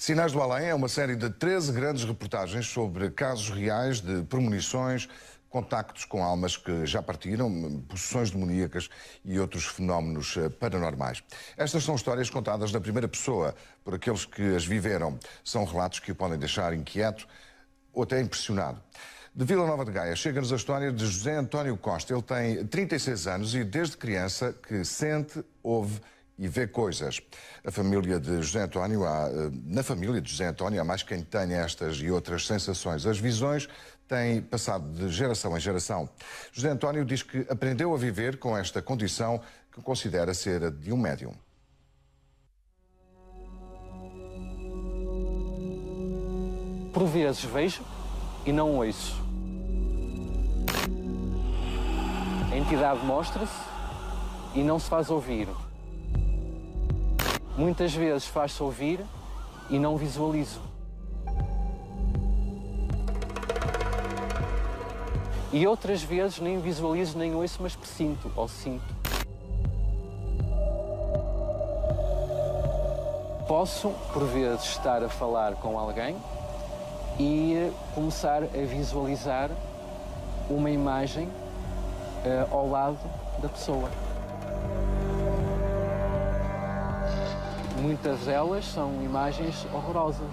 Sinais do Além é uma série de 13 grandes reportagens sobre casos reais de premonições, contactos com almas que já partiram, possessões demoníacas e outros fenómenos paranormais. Estas são histórias contadas na primeira pessoa por aqueles que as viveram. São relatos que o podem deixar inquieto ou até impressionado. De Vila Nova de Gaia chega-nos a história de José António Costa. Ele tem 36 anos e desde criança que sente, ouve e vê coisas. Na família de José António há mais quem tenha estas e outras sensações. As visões têm passado de geração em geração. José António diz que aprendeu a viver com esta condição que considera ser a de um médium. Por vezes vejo e não ouço. A entidade mostra-se e não se faz ouvir. Muitas vezes faz-se ouvir e não visualizo. E outras vezes nem visualizo nem ouço, mas presinto ou sinto. Posso, por vezes, estar a falar com alguém e começar a visualizar uma imagem ao lado da pessoa. Muitas delas são imagens horrorosas.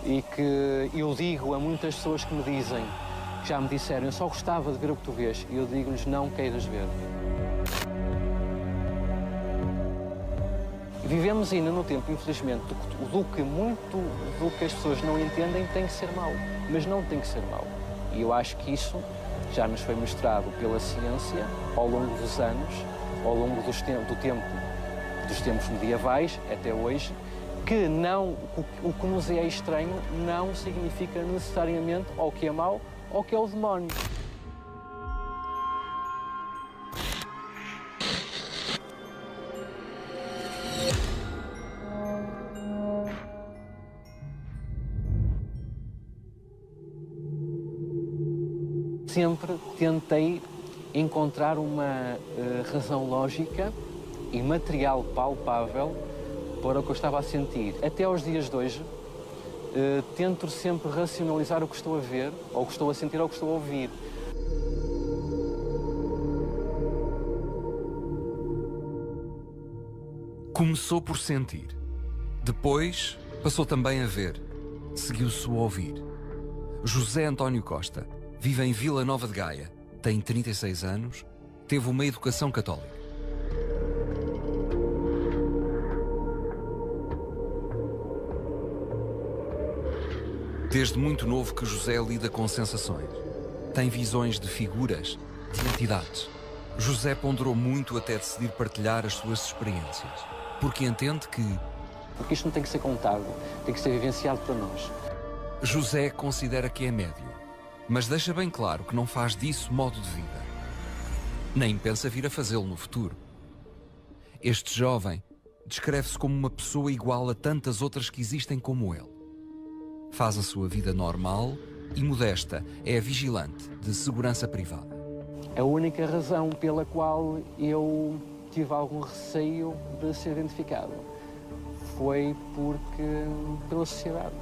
E que eu digo a muitas pessoas que me dizem, que já me disseram, eu só gostava de ver o que tu vês, e eu digo-lhes, não queiras ver. Vivemos ainda no tempo, infelizmente, do que as pessoas não entendem tem que ser mau, mas não tem que ser mau. E eu acho que isso já nos foi mostrado pela ciência ao longo dos anos, ao longo do tempo dos tempos medievais até hoje, que o que nos é estranho não significa necessariamente ou que é mau ou que é o demónio. Sempre tentei encontrar uma razão lógica e material palpável para o que eu estava a sentir. Até aos dias de hoje, tento sempre racionalizar o que estou a ver, ou o que estou a sentir, ou o que estou a ouvir. Começou por sentir. Depois, passou também a ver. Seguiu-se a ouvir. José António Costa vive em Vila Nova de Gaia. Tem 36 anos, teve uma educação católica. Desde muito novo que José lida com sensações. Tem visões de figuras, de entidades. José ponderou muito até decidir partilhar as suas experiências, porque entende que... Porque isto não tem que ser contado, tem que ser vivenciado para nós. José considera que é médium, mas deixa bem claro que não faz disso modo de vida. Nem pensa vir a fazê-lo no futuro. Este jovem descreve-se como uma pessoa igual a tantas outras que existem como ele. Faz a sua vida normal e modesta, é vigilante de segurança privada. A única razão pela qual eu tive algum receio de ser identificado foi pela sociedade.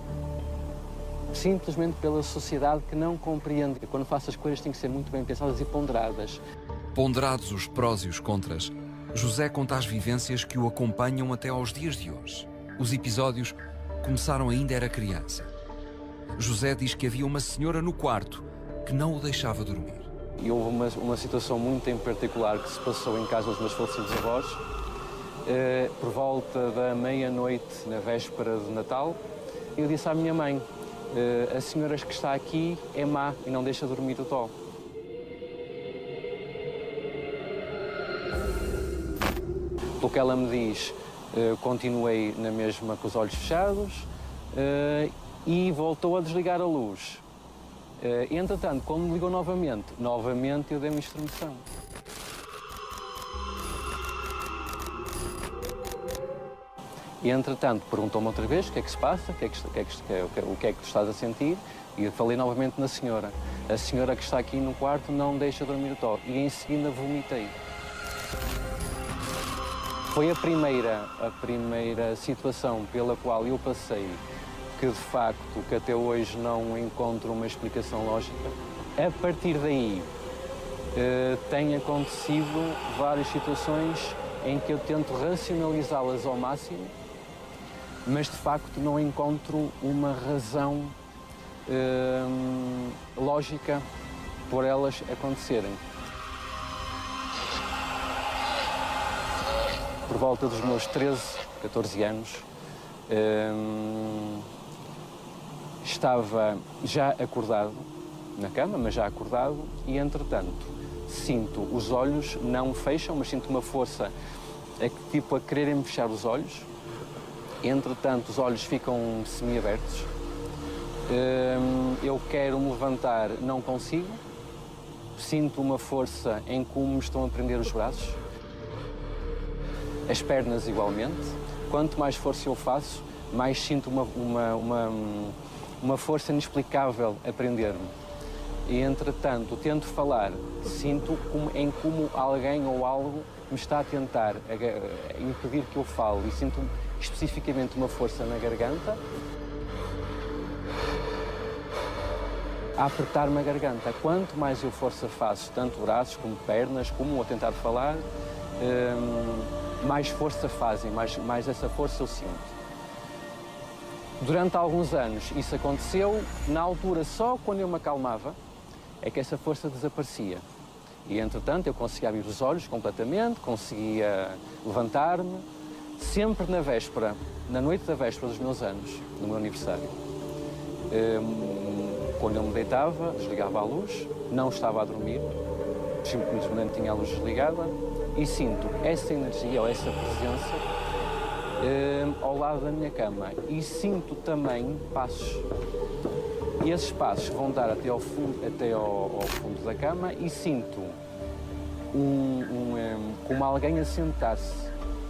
Simplesmente pela sociedade que não compreende que quando faço as coisas têm que ser muito bem pensadas e ponderadas. Ponderados os prós e os contras, José conta as vivências que o acompanham até aos dias de hoje. Os episódios começaram ainda era criança. José diz que havia uma senhora no quarto que não o deixava dormir. E houve uma situação muito em particular que se passou em casa dos meus falecidos avós, por volta da meia-noite, na véspera de Natal. Eu disse à minha mãe, a senhora que está aqui é má e não deixa dormir o Tó. Pelo que ela me diz, continuei na mesma com os olhos fechados e voltou a desligar a luz. Entretanto, quando me ligou novamente eu dei-me estremeção. E, entretanto, perguntou-me outra vez o que é que se passa, o que é que tu estás a sentir, e eu falei novamente na senhora. A senhora que está aqui no quarto não deixa dormir o Tó. E em seguida vomitei. Foi a primeira situação pela qual eu passei que, de facto, que até hoje não encontro uma explicação lógica. A partir daí, têm acontecido várias situações em que eu tento racionalizá-las ao máximo, mas, de facto, não encontro uma razão lógica por elas acontecerem. Por volta dos meus 13, 14 anos, estava já acordado na cama, mas já acordado, e entretanto sinto os olhos, não fecham, mas sinto uma força tipo a quererem fechar os olhos. Entretanto os olhos ficam semiabertos. Eu quero me levantar, não consigo. Sinto uma força em como me estão a prender os braços. As pernas igualmente. Quanto mais força eu faço, mais sinto uma força inexplicável a prender-me. E, entretanto, tento falar, sinto como alguém ou algo me está a tentar impedir que eu fale. E sinto especificamente uma força na garganta a apertar-me a garganta. Quanto mais eu força faço, tanto braços como pernas, como a tentar falar, mais força fazem, mais essa força eu sinto. Durante alguns anos isso aconteceu, na altura só quando eu me acalmava é que essa força desaparecia. E entretanto eu conseguia abrir os olhos completamente, conseguia levantar-me, sempre na véspera, na noite da véspera dos meus anos, no meu aniversário. Quando eu me deitava, desligava a luz, não estava a dormir, simplesmente tinha a luz desligada e sinto essa energia ou essa presença ao lado da minha cama, e sinto também passos. E esses passos vão dar até ao fundo da cama, e sinto como alguém a sentar-se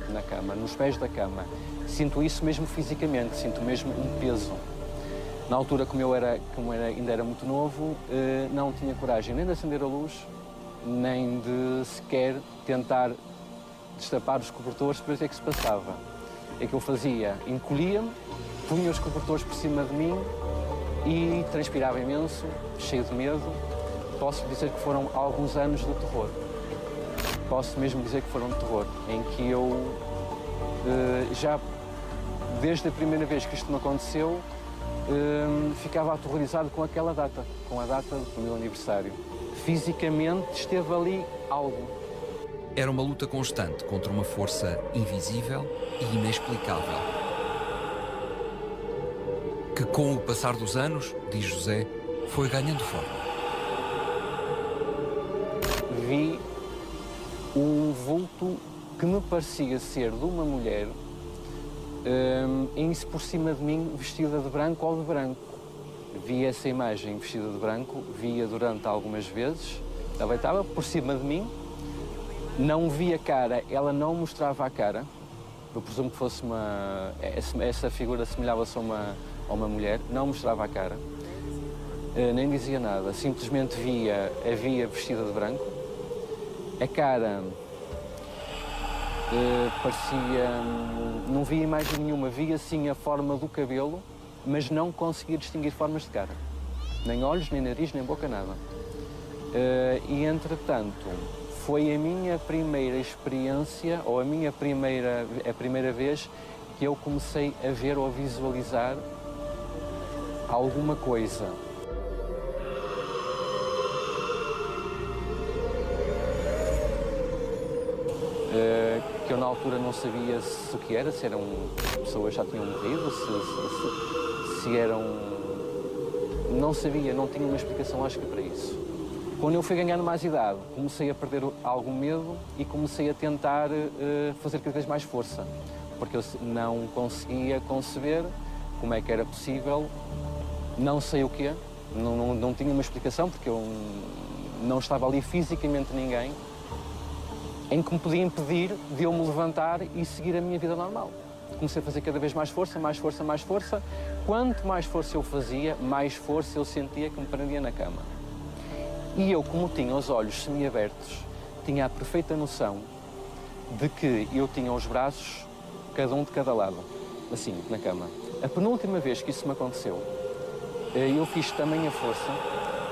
na cama, nos pés da cama. Sinto isso mesmo fisicamente, sinto mesmo um peso. Na altura, como ainda era muito novo, não tinha coragem nem de acender a luz, nem de sequer tentar destapar os cobertores para ver o que é que se passava. É que eu fazia, encolhia-me, punha os cobertores por cima de mim e transpirava imenso, cheio de medo. Posso dizer que foram alguns anos de terror. Posso mesmo dizer que foram de terror, em que eu já, desde a primeira vez que isto me aconteceu, ficava aterrorizado com aquela data, com a data do meu aniversário. Fisicamente esteve ali algo. Era uma luta constante contra uma força invisível e inexplicável, que com o passar dos anos, diz José, foi ganhando forma. Vi um vulto que me parecia ser de uma mulher por cima de mim, vestida de branco ou de branco. Vi essa imagem vestida de branco, via durante algumas vezes, ela estava por cima de mim. Não vi a cara, ela não mostrava a cara. Eu presumo que fosse essa figura assemelhava-se a uma mulher, não mostrava a cara, nem dizia nada, simplesmente a via vestida de branco. A cara parecia... não via imagem nenhuma, via sim a forma do cabelo, mas não conseguia distinguir formas de cara. Nem olhos, nem nariz, nem boca, nada. E entretanto... foi a minha primeira experiência, ou a primeira vez que eu comecei a ver ou a visualizar alguma coisa. Que eu na altura não sabia o que era, se eram pessoas que já tinham morrido, se eram... Não sabia, não tinha uma explicação lógica para isso. Quando eu fui ganhando mais idade, comecei a perder algum medo e comecei a tentar fazer cada vez mais força, porque eu não conseguia conceber como é que era possível, não sei o quê, não tinha uma explicação, porque eu não estava ali fisicamente ninguém, em que me podia impedir de eu me levantar e seguir a minha vida normal. Comecei a fazer cada vez mais força, mais força, mais força. Quanto mais força eu fazia, mais força eu sentia que me prendia na cama. E eu, como tinha os olhos semiabertos, tinha a perfeita noção de que eu tinha os braços, cada um de cada lado, assim, na cama. A penúltima vez que isso me aconteceu, eu fiz tamanha força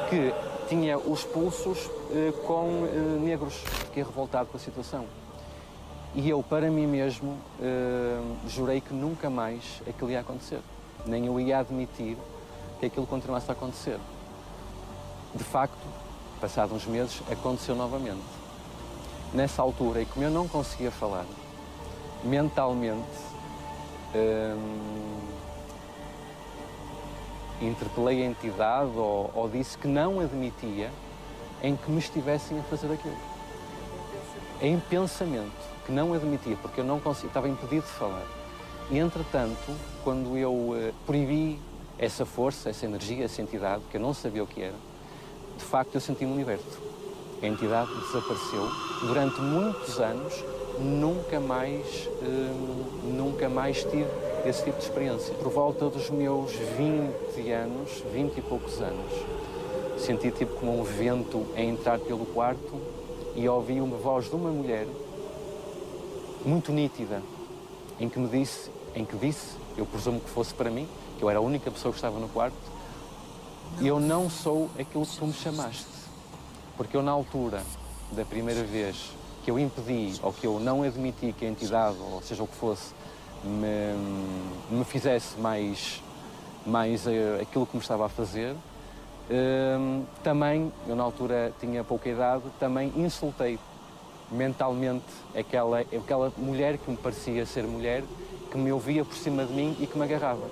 que tinha os pulsos negros. Fiquei revoltado com a situação. E eu, para mim mesmo, jurei que nunca mais aquilo ia acontecer. Nem eu ia admitir que aquilo continuasse a acontecer. De facto, passados uns meses, aconteceu novamente. Nessa altura, e como eu não conseguia falar, mentalmente, interpelei a entidade ou disse que não admitia em que me estivessem a fazer aquilo. Em pensamento, que não admitia, porque eu não conseguia, estava impedido de falar. E, entretanto, quando eu proibi essa força, essa energia, essa entidade, que eu não sabia o que era, de facto eu senti-me liberto. A entidade desapareceu. Durante muitos anos, nunca mais tive esse tipo de experiência. Por volta dos meus 20 anos, 20 e poucos anos, senti tipo como um vento a entrar pelo quarto e ouvi uma voz de uma mulher muito nítida, em que disse, eu presumo que fosse para mim, que eu era a única pessoa que estava no quarto, eu não sou aquilo que tu me chamaste. Porque eu, na altura da primeira vez que eu impedi, ou que eu não admiti que a entidade, ou seja o que fosse, me fizesse mais aquilo que me estava a fazer, também, eu na altura tinha pouca idade, também insultei mentalmente aquela mulher que me parecia ser mulher, que me ouvia por cima de mim e que me agarrava.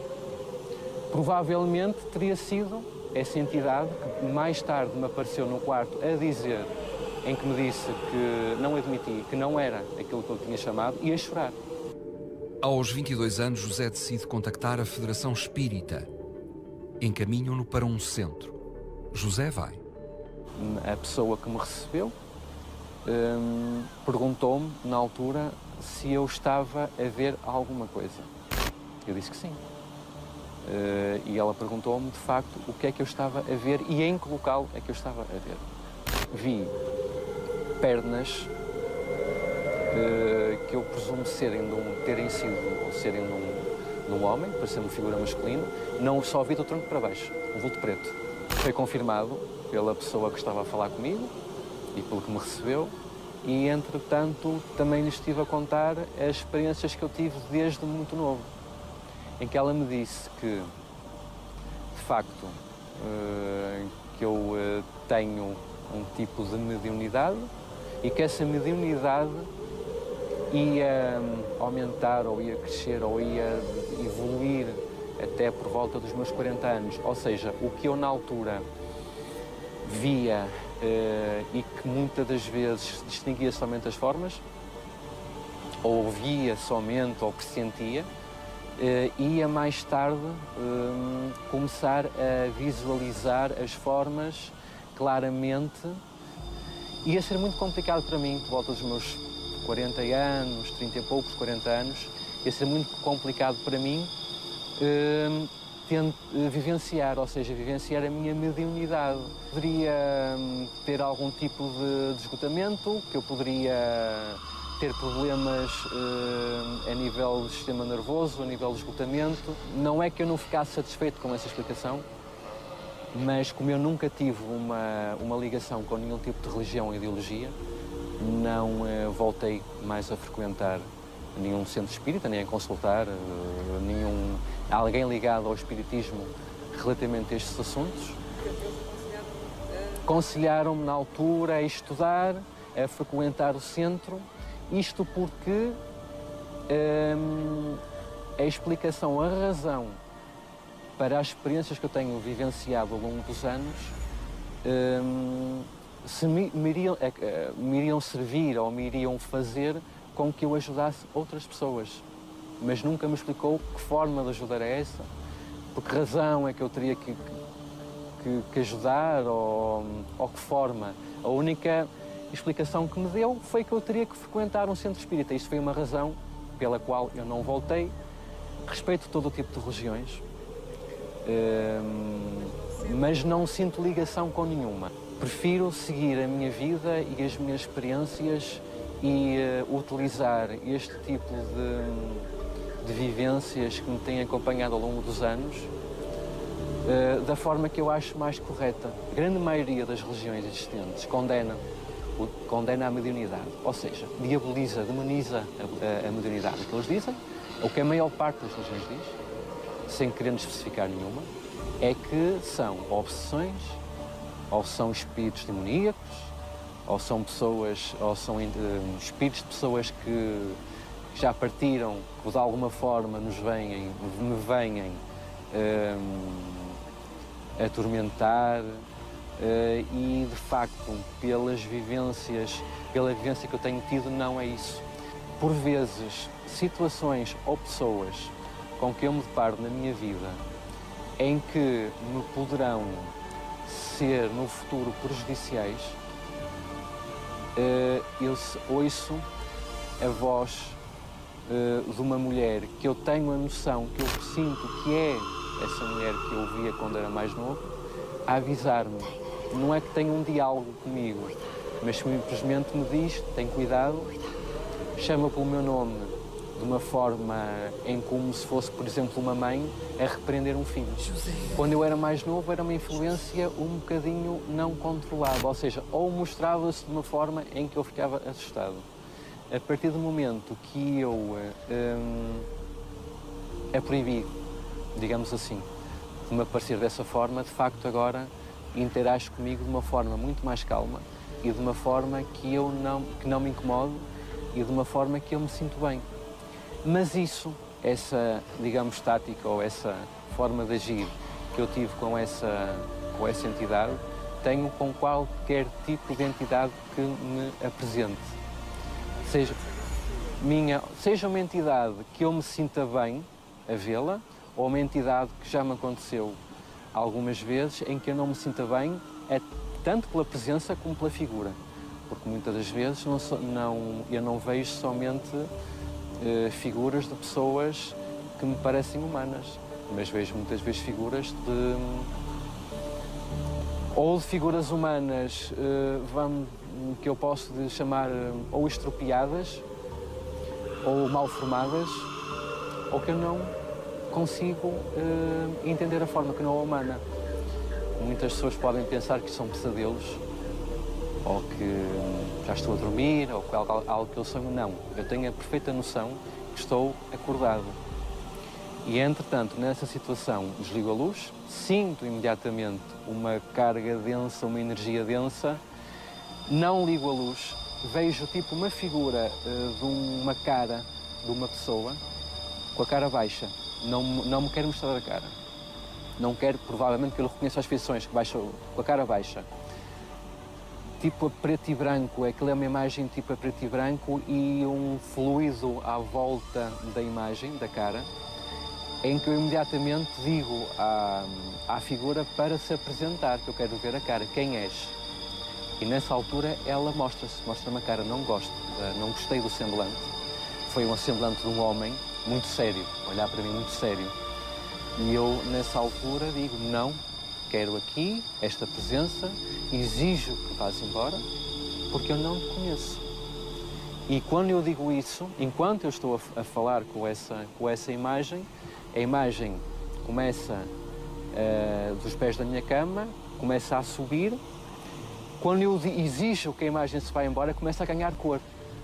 Provavelmente teria sido essa entidade que mais tarde me apareceu no quarto a dizer, em que me disse que não admiti, que não era aquilo que eu tinha chamado, e a chorar. Aos 22 anos, José decide contactar a Federação Espírita. Encaminham-no para um centro. José vai. A pessoa que me recebeu perguntou-me, na altura, se eu estava a ver alguma coisa. Eu disse que sim. E ela perguntou-me, de facto, o que é que eu estava a ver e em que local é que eu estava a ver. Vi pernas que eu presumo terem sido ou serem de um homem, parecia uma figura masculina. Não só vi do tronco para baixo, um vulto preto. Foi confirmado pela pessoa que estava a falar comigo e pelo que me recebeu. E, entretanto, também lhe estive a contar as experiências que eu tive desde muito novo, em que ela me disse que, de facto, que eu tenho um tipo de mediunidade e que essa mediunidade ia aumentar, ou ia crescer, ou ia evoluir até por volta dos meus 40 anos. Ou seja, o que eu na altura via e que muitas das vezes distinguia somente as formas, ou via somente, ou pressentia, ia mais tarde começar a visualizar as formas claramente. Ia ser muito complicado para mim, por volta dos meus 40 anos, 30 e poucos, 40 anos, ia ser muito complicado para mim vivenciar, ou seja, vivenciar a minha mediunidade. Poderia ter algum tipo de esgotamento, que eu poderia ter problemas a nível do sistema nervoso, a nível de esgotamento. Não é que eu não ficasse satisfeito com essa explicação, mas como eu nunca tive uma ligação com nenhum tipo de religião ou ideologia, não voltei mais a frequentar nenhum centro espírita, nem a consultar alguém ligado ao espiritismo relativamente a estes assuntos. Aconselharam-me na altura a estudar, a frequentar o centro, isto porque a explicação, a razão para as experiências que eu tenho vivenciado ao longo dos anos me iriam servir ou me iriam fazer com que eu ajudasse outras pessoas. Mas nunca me explicou que forma de ajudar é essa, por que razão é que eu teria que ajudar ou que forma. A única explicação que me deu foi que eu teria que frequentar um centro espírita. Isto foi uma razão pela qual eu não voltei. Respeito todo o tipo de religiões, mas não sinto ligação com nenhuma. Prefiro seguir a minha vida e as minhas experiências e utilizar este tipo de vivências que me têm acompanhado ao longo dos anos da forma que eu acho mais correta. A grande maioria das religiões existentes condena a mediunidade, ou seja, diaboliza, demoniza a mediunidade. O que eles dizem, o que a maior parte das religiões diz, sem querer especificar nenhuma, é que são obsessões, ou são espíritos demoníacos, ou são pessoas, ou são espíritos de pessoas que já partiram, que de alguma forma me venham atormentar, e de facto, pela vivência que eu tenho tido, não é isso. Por vezes, situações ou pessoas com que eu me deparo na minha vida em que me poderão ser no futuro prejudiciais, eu ouço a voz de uma mulher que eu tenho a noção, que eu sinto que é essa mulher que eu via quando era mais novo, a avisar-me. Não é que tenha um diálogo comigo, mas simplesmente me diz, tem cuidado, chama pelo meu nome de uma forma em como se fosse, por exemplo, uma mãe a repreender um filho. Quando eu era mais novo, era uma influência um bocadinho não controlada, ou seja, ou mostrava-se de uma forma em que eu ficava assustado. A partir do momento que eu a proibi, digamos assim, de me aparecer dessa forma, de facto agora interage comigo de uma forma muito mais calma e de uma forma que não me incomode e de uma forma que eu me sinto bem. Mas isso, essa, digamos, tática ou essa forma de agir que eu tive com essa entidade, tenho com qualquer tipo de entidade que me apresente. Seja uma entidade que eu me sinta bem a vê-la, ou uma entidade que já me aconteceu algumas vezes em que eu não me sinta bem, tanto pela presença como pela figura. Porque muitas das vezes eu não vejo somente figuras de pessoas que me parecem humanas, mas vejo muitas vezes figuras ou de figuras humanas que eu posso chamar ou estropiadas, ou mal formadas, ou que eu não consigo entender a forma que não é humana. Muitas pessoas podem pensar que são pesadelos, ou que já estou a dormir, ou que algo que eu sonho. Não, eu tenho a perfeita noção que estou acordado. E, entretanto, nessa situação, desligo a luz, sinto imediatamente uma carga densa, uma energia densa, não ligo a luz, vejo tipo uma figura de uma cara de uma pessoa com a cara baixa. Não me quero mostrar a cara. Não quero, provavelmente, que eu reconheça as feições, que baixa, com a cara baixa. Tipo a preto e branco, aquilo é uma imagem tipo a preto e branco e um fluido à volta da imagem, da cara, em que eu imediatamente digo à figura para se apresentar, que eu quero ver a cara, quem és? E nessa altura ela mostra-me a cara, não gostei do semblante. Foi um semblante de um homem muito sério, olhar para mim muito sério. E eu, nessa altura, digo, não, quero aqui esta presença, exijo que vás embora, porque eu não te conheço. E quando eu digo isso, enquanto eu estou a falar com essa imagem, a imagem começa dos pés da minha cama, começa a subir. Quando eu exijo que a imagem se vá embora, começa a ganhar cor.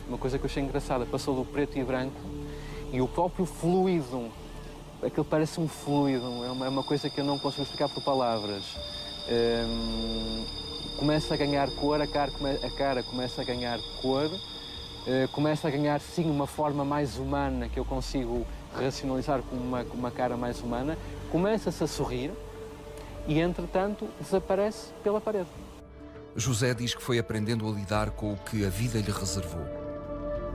Uma coisa que eu achei engraçada, passou do preto e branco e o próprio fluido, aquilo parece um fluido, é uma coisa que eu não consigo explicar por palavras. Começa a ganhar cor, a cara começa a ganhar cor, começa a ganhar, sim, uma forma mais humana que eu consigo racionalizar com uma cara mais humana, começa-se a sorrir e, entretanto, desaparece pela parede. José diz que foi aprendendo a lidar com o que a vida lhe reservou.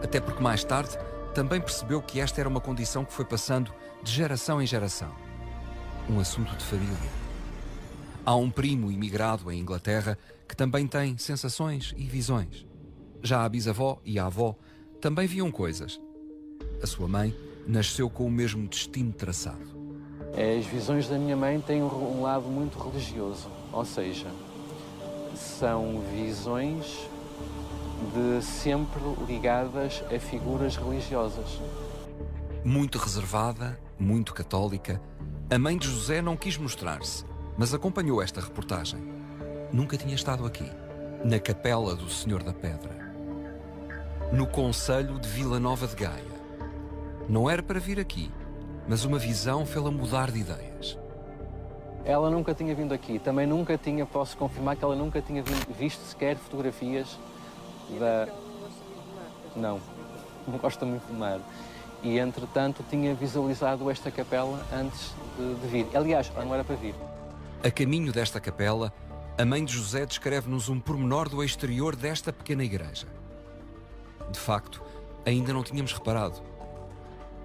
Até porque mais tarde também percebeu que esta era uma condição que foi passando de geração em geração. Um assunto de família. Há um primo imigrado em Inglaterra que também tem sensações e visões. Já a bisavó e a avó também viam coisas. A sua mãe nasceu com o mesmo destino traçado. As visões da minha mãe têm um lado muito religioso, ou seja, são visões de sempre ligadas a figuras religiosas. Muito reservada, muito católica, a mãe de José não quis mostrar-se, mas acompanhou esta reportagem. Nunca tinha estado aqui, na Capela do Senhor da Pedra, no concelho de Vila Nova de Gaia. Não era para vir aqui, mas uma visão fê-la mudar de ideias. Ela nunca tinha vindo aqui, também nunca tinha, posso confirmar que ela nunca tinha visto sequer fotografias da... Não gosta muito de mar. E, entretanto, tinha visualizado esta capela antes de vir. Aliás, ela não era para vir. A caminho desta capela, a mãe de José descreve-nos um pormenor do exterior desta pequena igreja. De facto, ainda não tínhamos reparado.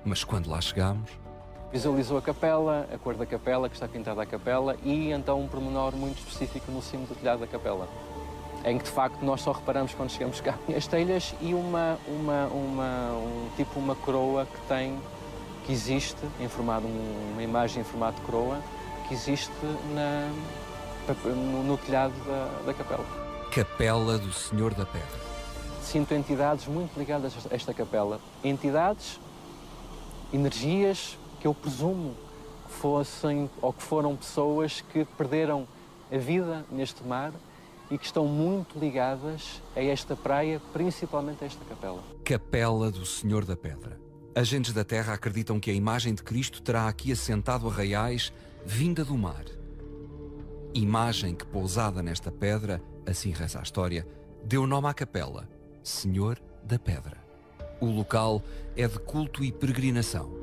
Mas quando lá chegámos... Visualizou a capela, a cor da capela, que está pintada a capela, e então um pormenor muito específico no cimo do telhado da capela, em que de facto nós só reparamos quando chegamos cá as telhas e uma coroa que existe em formato, uma imagem em formato de coroa que existe no telhado da capela. Capela do Senhor da Pedra. Sinto entidades muito ligadas a esta capela, entidades, energias que eu presumo que fossem ou que foram pessoas que perderam a vida neste mar e que estão muito ligadas a esta praia, principalmente a esta capela. Capela do Senhor da Pedra. Agentes da Terra acreditam que a imagem de Cristo terá aqui assentado arraiais vinda do mar. Imagem que, pousada nesta pedra, assim reza a história, deu nome à capela, Senhor da Pedra. O local é de culto e peregrinação.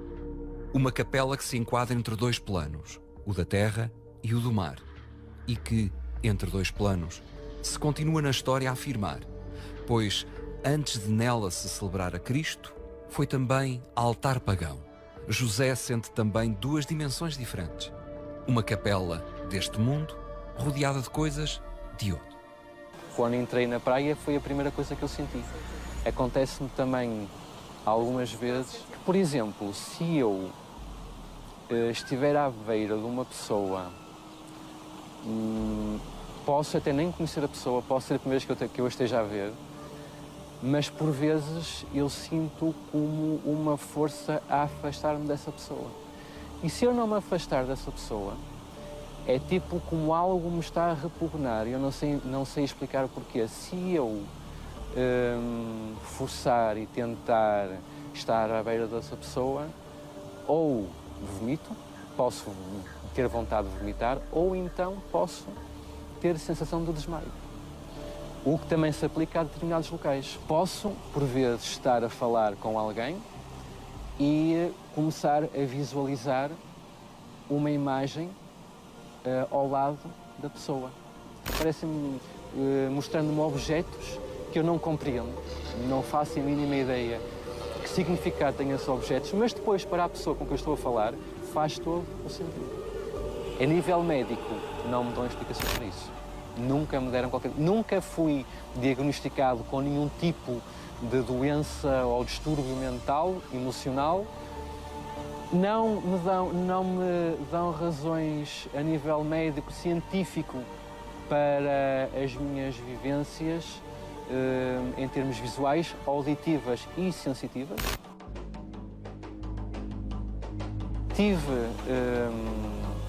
Uma capela que se enquadra entre dois planos, o da terra e o do mar, e que, entre dois planos, se continua na história a afirmar, pois, antes de nela se celebrar a Cristo, foi também altar pagão. José sente também duas dimensões diferentes. Uma capela deste mundo, rodeada de coisas de outro. Quando entrei na praia foi a primeira coisa que eu senti. Acontece-me também algumas vezes que, por exemplo, se eu estiver à beira de uma pessoa, posso até nem conhecer a pessoa, posso ser a primeira vez que eu a esteja a ver, mas por vezes eu sinto como uma força a afastar-me dessa pessoa. E se eu não me afastar dessa pessoa, é tipo como algo me está a repugnar, eu não sei explicar o porquê. Se eu forçar e tentar estar à beira dessa pessoa, ou vomito, posso ter vontade de vomitar, ou então posso ter sensação de desmaio. O que também se aplica a determinados locais. Posso, por vezes, estar a falar com alguém e começar a visualizar uma imagem ao lado da pessoa. Parece-me mostrando-me objetos que eu não compreendo, não faço a mínima ideia que significado têm esses objetos, mas depois, para a pessoa com quem eu estou a falar, faz todo o sentido. A nível médico, não me dão explicações para isso. Nunca me deram Nunca fui diagnosticado com nenhum tipo de doença ou distúrbio mental, emocional. Não me dão razões a nível médico, científico, para as minhas vivências em termos visuais, auditivas e sensitivas. Tive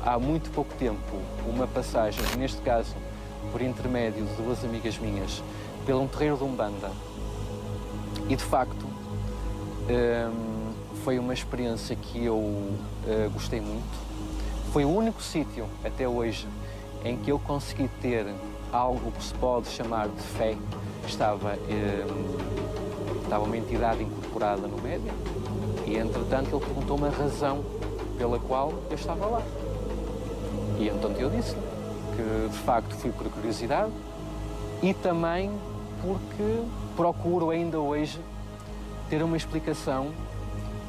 há muito pouco tempo uma passagem, neste caso por intermédio de duas amigas minhas, pelo um terreiro de Umbanda. E de facto foi uma experiência que eu gostei muito. Foi o único sítio até hoje em que eu consegui ter algo que se pode chamar de fé. Estava uma entidade incorporada no médium e, entretanto, ele perguntou-me a razão pela qual eu estava lá. E então eu disse-lhe que, de facto, fui por curiosidade e também porque procuro ainda hoje ter uma explicação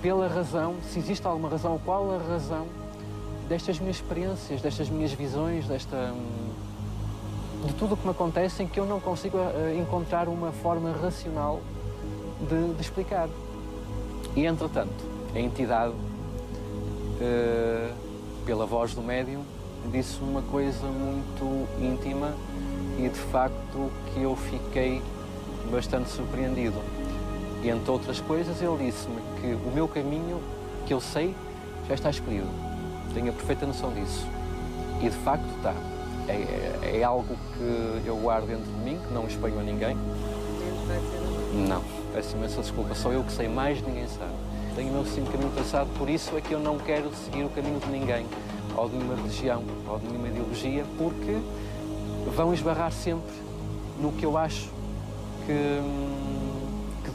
pela razão, se existe alguma razão, qual a razão destas minhas experiências, destas minhas visões, de tudo o que me acontece, em que eu não consigo encontrar uma forma racional de explicar. E, entretanto, a entidade, pela voz do médium, disse uma coisa muito íntima e, de facto, que eu fiquei bastante surpreendido. E, entre outras coisas, ele disse-me que o meu caminho, que eu sei, já está escolhido. Tenho a perfeita noção disso. E, de facto, está. É algo que eu guardo dentro de mim, que não exponho a ninguém. Não, peço imensa desculpa. Só eu que sei, mais ninguém sabe. Tenho o meu sim caminho traçado, por isso é que eu não quero seguir o caminho de ninguém, ou de nenhuma religião, ou de nenhuma ideologia, porque vão esbarrar sempre no que eu acho que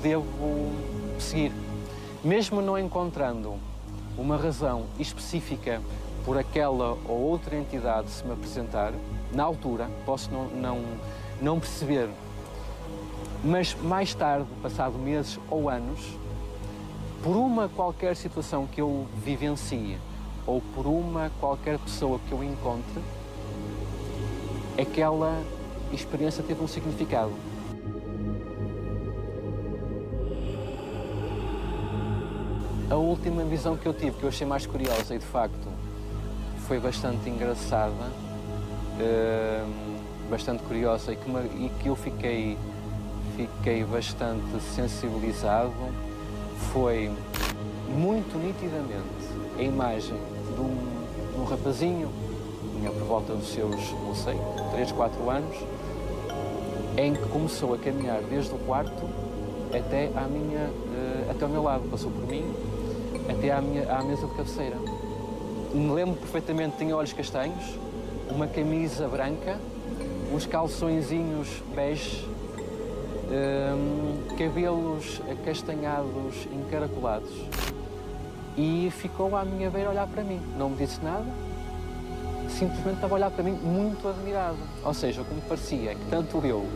devo seguir. Mesmo não encontrando uma razão específica por aquela ou outra entidade se me apresentar, na altura, posso não perceber, mas mais tarde, passado meses ou anos, por uma qualquer situação que eu vivencie ou por uma qualquer pessoa que eu encontre, aquela experiência teve um significado. A última visão que eu tive, que eu achei mais curiosa e de facto foi bastante engraçada, bastante curiosa e que eu fiquei bastante sensibilizado, foi muito nitidamente a imagem de um rapazinho, tinha por volta dos seus, não sei, 3, 4 anos, em que começou a caminhar desde o quarto até ao meu lado, passou por mim, até à mesa de cabeceira. Me lembro perfeitamente, tinha olhos castanhos, uma camisa branca, uns calçõezinhos bege, cabelos acastanhados, encaracolados, e ficou à minha beira a olhar para mim. Não me disse nada, simplesmente estava a olhar para mim muito admirado. Ou seja, o que me parecia é que tanto eu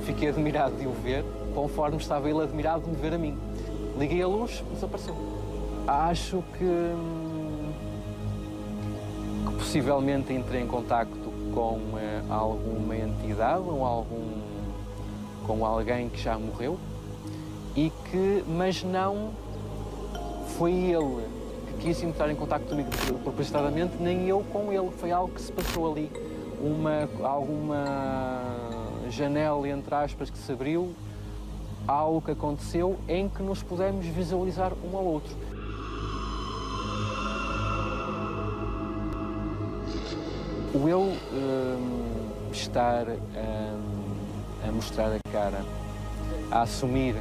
fiquei admirado de o ver, conforme estava ele admirado de me ver a mim. Liguei a luz, desapareceu. Acho que possivelmente entrei em contacto com alguma entidade ou com alguém que já morreu, mas não foi ele que quis entrar em contacto comigo propositadamente, nem eu com ele. Foi algo que se passou ali, alguma janela, entre aspas, que se abriu, algo que aconteceu em que nos pudemos visualizar um ao outro. O eu estar a mostrar a cara, a assumir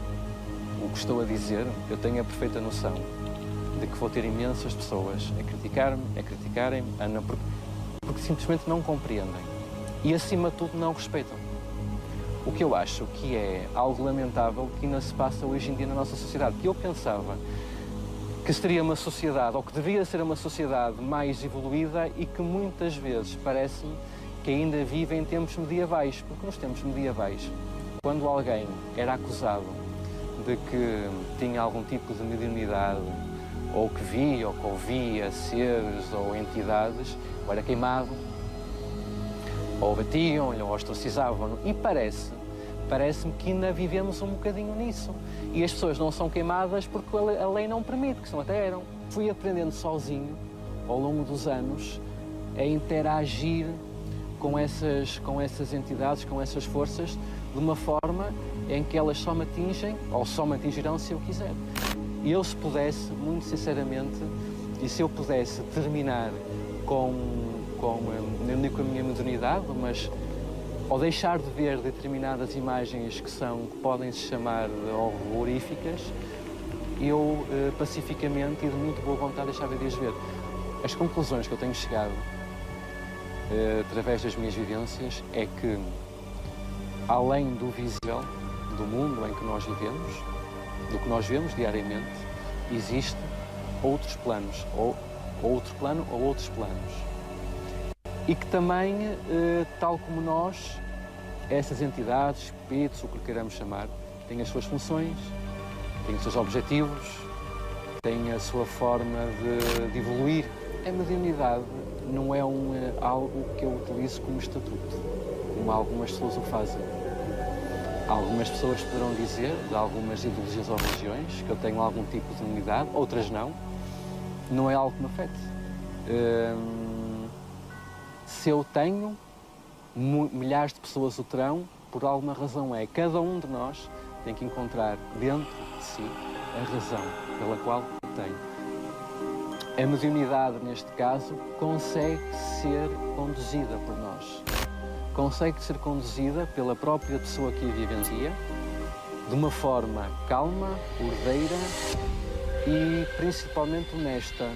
o que estou a dizer, eu tenho a perfeita noção de que vou ter imensas pessoas a criticarem-me, porque simplesmente não compreendem e, acima de tudo, não respeitam. O que eu acho que é algo lamentável que ainda se passa hoje em dia na nossa sociedade, que eu pensava que seria uma sociedade, ou que deveria ser uma sociedade mais evoluída e que muitas vezes parece-me que ainda vive em tempos medievais, porque nos tempos medievais, quando alguém era acusado de que tinha algum tipo de mediunidade, ou que via ou que ouvia seres ou entidades, ou era queimado, ou batiam-lhe, ou ostracizavam-no, e parece-me que ainda vivemos um bocadinho nisso. E as pessoas não são queimadas porque a lei não permite, que senão até eram. Fui aprendendo sozinho, ao longo dos anos, a interagir com essas entidades, com essas forças, de uma forma em que elas só me atingem, ou só me atingirão se eu quiser. E eu, se pudesse, muito sinceramente, e se eu pudesse terminar não digo com a minha modernidade, mas ou deixar de ver determinadas imagens que podem se chamar de horroríficas, eu pacificamente e de muito boa vontade deixava de as ver. As conclusões que eu tenho chegado através das minhas vivências é que, além do visível, do mundo em que nós vivemos, do que nós vemos diariamente, existem outros planos, ou outro plano ou outros planos. E que também, tal como nós, essas entidades, espíritos, o que queiramos chamar, têm as suas funções, têm os seus objetivos, têm a sua forma de evoluir. A mediunidade não é algo que eu utilizo como estatuto, como algumas pessoas o fazem. Algumas pessoas poderão dizer, de algumas ideologias ou religiões, que eu tenho algum tipo de mediunidade, outras não. Não é algo que me afete. Se eu tenho, milhares de pessoas o terão, por alguma razão é. Cada um de nós tem que encontrar dentro de si a razão pela qual tem. A mediunidade, neste caso, consegue ser conduzida por nós. Consegue ser conduzida pela própria pessoa que a vivencia, de uma forma calma, ordeira e principalmente honesta.